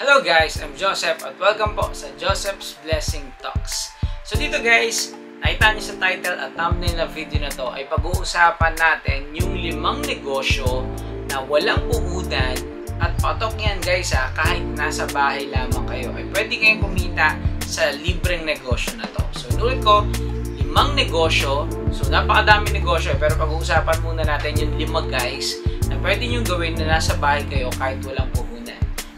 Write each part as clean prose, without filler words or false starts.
Hello guys, I'm Joseph at welcome po sa Joseph's Blessing Talks. So dito guys, nakita niyo sa title at thumbnail na video na to ay pag-uusapan natin yung 5 negosyo na walang puhunan at patok yan guys kahit nasa bahay lamang kayo ay pwede kayong kumita sa libreng negosyo na to. So inulit ko, 5 negosyo, so napakadami negosyo pero pag-uusapan muna natin yung 5 guys na pwede nyo gawin na nasa bahay kayo kahit walang puhunan.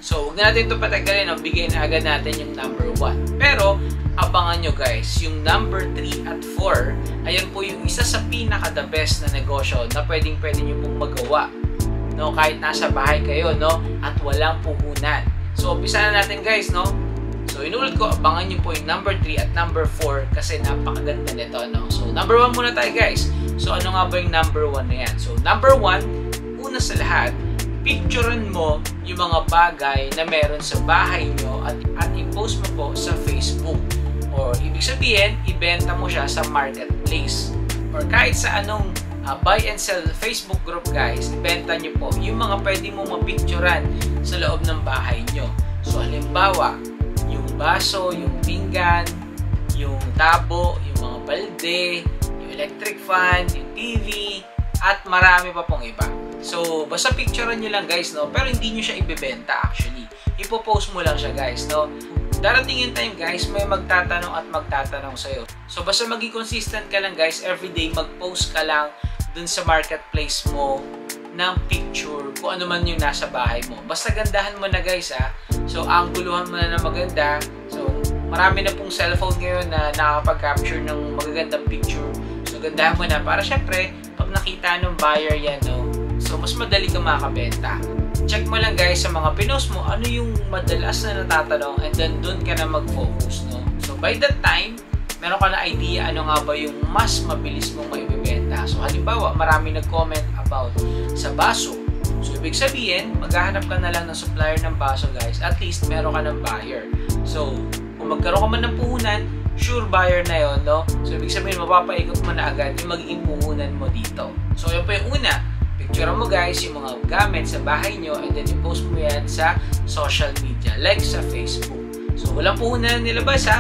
So, huwag na natin ito patagalin, bigay na agad natin yung number 1. Pero, abangan nyo guys, yung number 3 at 4, ayan po yung isa sa pinaka-the best na negosyo na pwede nyo pong magawa. No? Kahit nasa bahay kayo, no? At walang puhunan. So, umpisa na natin guys, no? So, inulit ko, abangan nyo po yung number 3 at number 4 kasi napakaganda nito, no? So, number 1 muna tayo guys. So, ano nga ba yung number 1 na yan? So, number 1, una sa lahat, picturean mo yung mga bagay na meron sa bahay nyo at i-post mo po sa Facebook. Or ibig sabihin, ibenta mo siya sa marketplace. Or kahit sa anong buy and sell Facebook group guys, ibenta nyo po yung mga pwede mo mapicturean sa loob ng bahay nyo. So halimbawa, yung baso, yung pinggan, yung tabo, yung mga balde, yung electric fan, yung TV, at marami pa pong iba. So, basta picturean nyo lang guys, no? Pero hindi nyo siya ibebenta actually. Ipopost mo lang siya guys, no? Darating yung time guys, may magtatanong at magtatanong sa'yo. So, basta maging consistent ka lang guys, everyday mag-post ka lang dun sa marketplace mo ng picture kung ano man yung nasa bahay mo. Basta gandahan mo na guys, So, angguluhan mo na maganda. So, marami na pong cellphone ngayon na nakakapag-capture ng magagandang picture. So, gandahan mo na para syempre, pag nakita ng buyer yan, no? So, mas madali kang makakabenta. Check mo lang guys sa mga pinost mo, ano yung madalas na natatanong and then dun ka na mag-focus, no? So, by that time, meron ka na idea ano nga ba yung mas mabilis mong maibibenta. So, halimbawa, marami nag-comment about sa baso. So, ibig sabihin, maghahanap ka na lang ng supplier ng baso guys, at least meron ka ng buyer. So, kung magkaroon ka man ng puhunan, sure buyer na yon, no? So, ibig sabihin, mapapaikot mo na agad yung magiging puhunan mo dito. So, yun po yung una. Picture mo guys yung mga gamit sa bahay nyo and then i-post mo yan sa social media like sa Facebook. So walang puhunan nilabas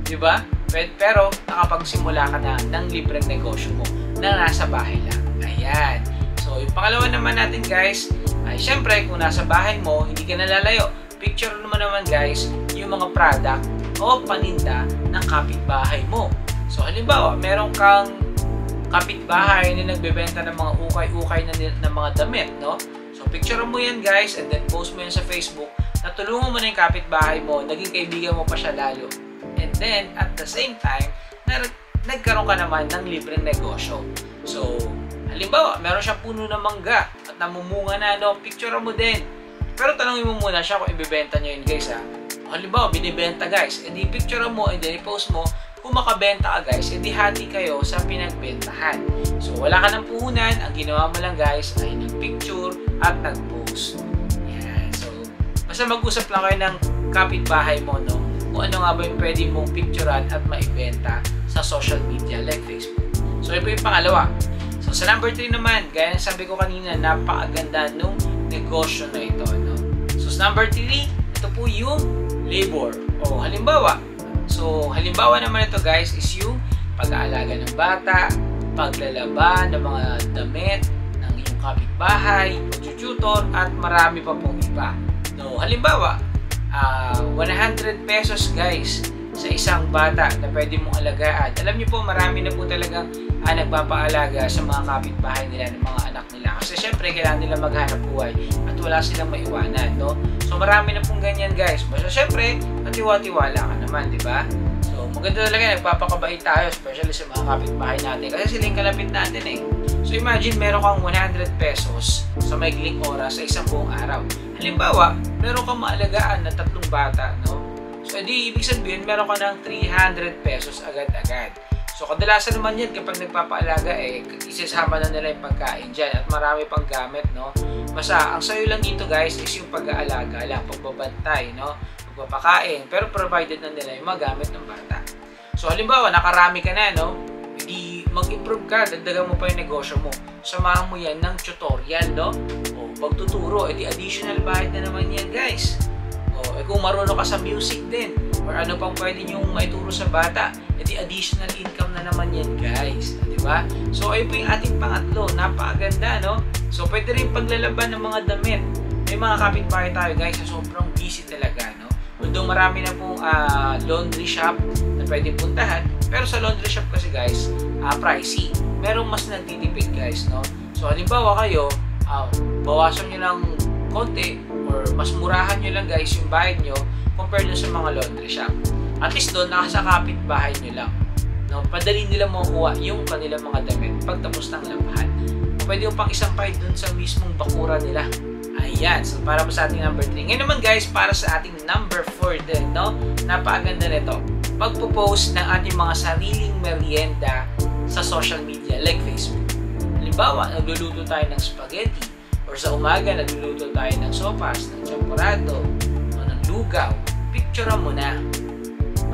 diba? Pero nakapagsimula ka na ng libreng negosyo mo na nasa bahay lang. Ayan. So yung pangalawa naman natin guys ay syempre kung nasa bahay mo hindi ka nalalayo. Picture naman guys yung mga product o paninda ng kapitbahay mo. So halimbawa meron kang kapitbahay na nagbebenta ng mga ukay-ukay na mga damit, no? So, picture mo yan guys and then post mo yan sa Facebook na tulungan mo na yung kapitbahay mo, naging kaibigan mo pa siya lalo. And then, at the same time, nagkaroon ka naman ng libreng negosyo. So, halimbawa, meron siyang puno ng mangga at namumunga na, no? Picture mo din. Pero tanongin mo muna siya kung ibibenta niya yun guys, Halimbawa, binibenta guys, edi picture mo and then i-post mo. Kung makabenta ka guys, edi hati kayo sa pinagbentahan. So wala ka ng puhunan, ang ginawa mo lang guys ay nag-picture at nag-post. Yan. So basta mag-usap lang kayo ng kapitbahay mo, no? Kung ano nga ba yung pwede mong picturean at maibenta sa social media like Facebook. So yun po yung pangalawa. So sa number 3 naman, gaya ng sabi ko kanina, napakaganda nung negosyo na ito, no? So sa number 3, ito po yung labor. O halimbawa naman ito guys is yung pag-aalaga ng bata, paglalaba ng mga damit ng iyong kapitbahay, pag-tutor at marami pa pong iba. No, halimbawa, 100 pesos guys sa isang bata na pwede mong alagaan. Alam niyo po marami na po talagang nagpapaalaga sa mga kapitbahay nila ng mga anak nila. Kasi syempre kailangan nila maghanap buhay at wala silang maiwanan, no? So marami na pong ganyan guys. Basta syempre, katiwa-tiwala ka naman, di ba? So maganda talaga, nagpapakabait tayo, especially sa mga kapitbahay natin. Kasi sila yung kalapit natin eh. So imagine, meron kang 100 pesos sa maigling oras sa isang buong araw. Halimbawa, meron kang maalagaan na 3 bata, no? So edi, ibig sabihin, meron ka ng 300 pesos agad-agad. So kadalasan naman yan kapag nagpapaalaga isasama na nila yung pagkain dyan at marami pang gamit, no? Basta ang sayo lang dito guys is yung pag-aalaga lang, pagbabantay, no? Pagpapakain, pero provided na nila yung mga gamit ng bata. So halimbawa nakarami ka na, no? Hindi mag-improve ka, dagdagan mo pa yung negosyo mo. Samahan mo yan ng tutorial, no? O pagtuturo, edi additional bayad na naman yan guys. O kung marunong ka sa music din, or ano pang pwede nyong maituro sa bata, edi additional income na naman yan guys, di ba? So ayun po yung ating pangatlo, napakaganda no? So pwede rin paglalaban ng mga damit. May mga kapitbahay tayo guys na sobrang busy talaga no? Although marami na pong laundry shop na pwede puntahan, pero sa laundry shop kasi guys, pricey. Merong mas nagtitipid guys no? So halimbawa kayo, bawasan nyo lang konti or mas murahan nyo lang guys yung bayad nyo compared sa mga laundry shop. At least doon, nasa kapitbahay nyo lang. No? Padali nila makuha yung kanilang mga damit pagtapos ng labahan. Pwede yung pang isampay doon sa mismong bakura nila. Ayan. So, para po sa ating number 3. Ngayon naman guys, para sa ating number 4 din. No? Napakaganda nito. Pagpo-post ng ating mga sariling merienda sa social media like Facebook. Halimbawa, nagluluto tayo ng spaghetti. Or sa umaga, nagluluto tayo ng sopas, ng champurado, o ng lugaw. Picture mo na.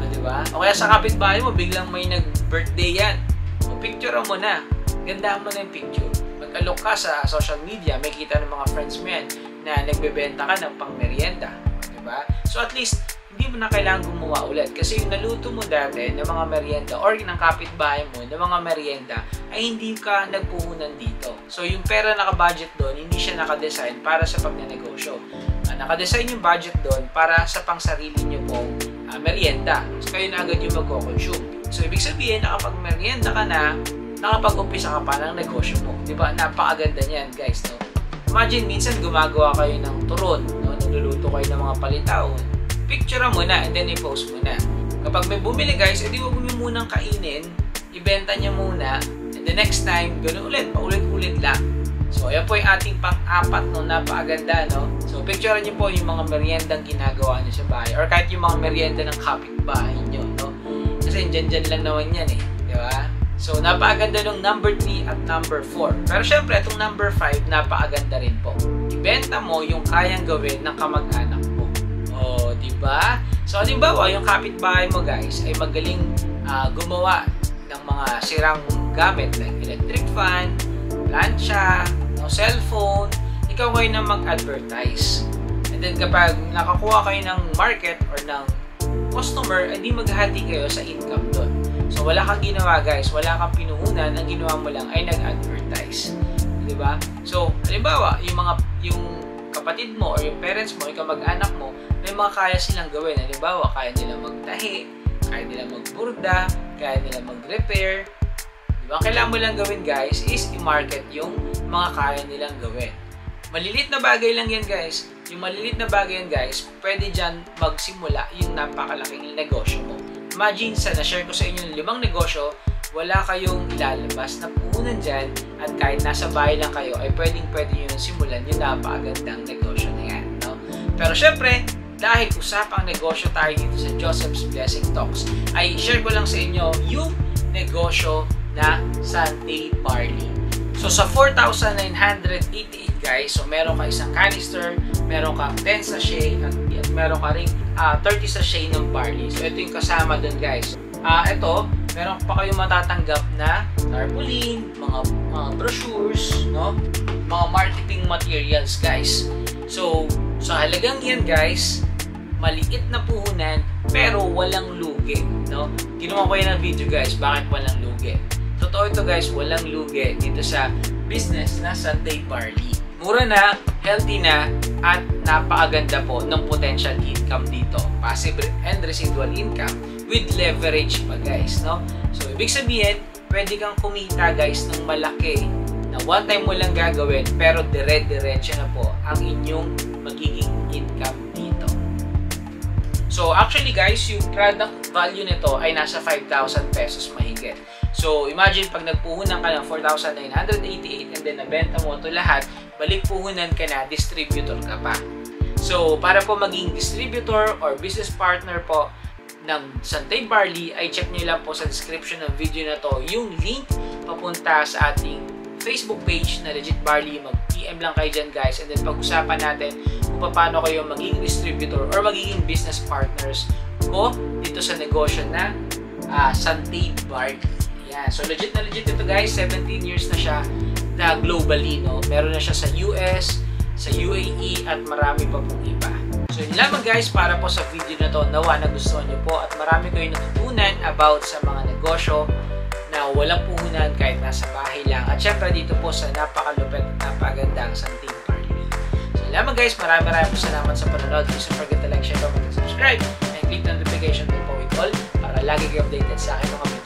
Diba? O kaya sa kapitbahay mo, biglang may nag-birthday yan. O picture mo na. Gandaan mo na yung picture. Mag-alok ka sa social media, may kita ng mga friends mo yan na nagbebenta ka ng pang-merienda. Diba? So at least, hindi mo na kailangan gumawa ulit. Kasi yung naluto mo dati ng mga merienda or ng kapitbahay mo ng mga merienda ay hindi ka nagpuhunan dito. So yung pera naka-budget doon, hindi siya naka-design para sa pagnenegosyo. Naka-design yung budget doon para sa pang-sarili nyo pong merienda. So kayo na agad yung magko-consume. So ibig sabihin, nakapag-merienda ka na, nakapag-umpisa ka pa ng negosyo mo. Diba? Napakaganda niyan guys. No? Imagine, minsan gumagawa kayo ng turon. No? Nagluluto kayo ng mga palitaw. Picture mo na and then i-post mo na. Kapag may bumili guys, edi huwag mo munang kainin, ibenta niya muna, and the next time, ganoon ulit, paulit-ulit lang. So, ayan po yung ating pang-apat, no, napakaganda, no? So, picture niyo po yung mga meriendang ginagawa niyo sa bahay, or kahit yung mga merienda ng kapitbahay niyo, no? Kasi dyan lang naman yan eh, di ba? So, napakaganda ng number 3 at number 4. Pero syempre, itong number 5, napakaganda rin po. Ibenta mo yung kayang gawin ng kamag-anak. Oh, di ba? So, halimbawa, yung kapitbahay mo guys ay magaling gumawa ng mga sirang gamit like electric fan, plancha, no, cellphone. Ikaw ngayon na mag-advertise. And then kapag nakakuha kayo ng market or ng customer, edi maghati kayo sa income doon. So, wala kang ginawa guys, wala kang pinuhunan, ang ginawa mo lang ay nag-advertise. Di ba? So, halimbawa, yung kapatid mo or yung parents mo, yung kamag-anak mo, may mga kaya silang gawin. Halimbawa, kaya nila magtahi, kaya nila magburda, kaya nila mag-repair. Diba? Kailangan mo lang gawin guys is i-market yung mga kaya nilang gawin. Malilit na bagay lang yan guys. Yung malilit na bagay yan guys, pwede dyan magsimula yung napakalaking negosyo mo. Imagine sa na-share ko sa inyo yung 5 negosyo, wala kayong ilalabas na puhunan dyan at kahit nasa bahay lang kayo ay pwede nyo simulan yung napakagandang negosyo na yan. No? Pero syempre, dahil usapang negosyo tayo dito sa Joseph's Blessing Talks, ay share ko lang sa inyo yung negosyo na Sunday Barley. So sa 4,988 guys, so meron ka isang canister, meron ka 10 sachet at meron ka ring 30 sachet ng barley. So ito yung kasama dun guys. Ito, meron pa kayong matatanggap na tarpaulin, mga brochures, no? Mga marketing materials guys. So sa halagang yan guys, maliit na puhunan pero walang lugi, no? Ginawa ko yan ng video guys, bakit walang lugi? Totoo ito guys, walang lugi dito sa business na Sunday Barley. Mura na, healthy na, at napakaganda po ng potential income dito. Passive and residual income with leverage pa guys, no? So ibig sabihin, pwede kang kumita guys ng malaki na one time mo lang gagawin pero dire-diretso na po ang inyong magiging income dito. So actually guys, yung product value nito ay nasa 5,000 pesos mahigit. So imagine pag nagpuhunan ka ng 4,988 and then nabenta mo ito lahat, balik puhunan ka na, distributor ka pa. So para po maging distributor or business partner po ng Sunday Barley, ay check nyo lang po sa description ng video na to yung link papunta sa ating Facebook page na Legit Barley. Mag-PM lang kayo dyan guys, and then pag-usapan natin kung paano kayo maging distributor or magiging business partners ko dito sa negosyo na Sunday Barley. Yeah. So legit na legit ito guys, 17 years na siya na globally, no? Meron na siya sa US, sa UAE at marami pa pong iba. So So yun lamang guys para po sa video na to. Nawa nagustuhan nyo po at marami kayong natutunan about sa mga negosyo na walang puhunan kahit nasa bahay lang. At syempre dito po sa napakalupit at napagandang Santing Parley. So yun lamang guys, maraming salamat sa panonood. Please don't forget to like, share, comment, and subscribe. And click the notification bell po with all para lagi kayo updated sa aking mga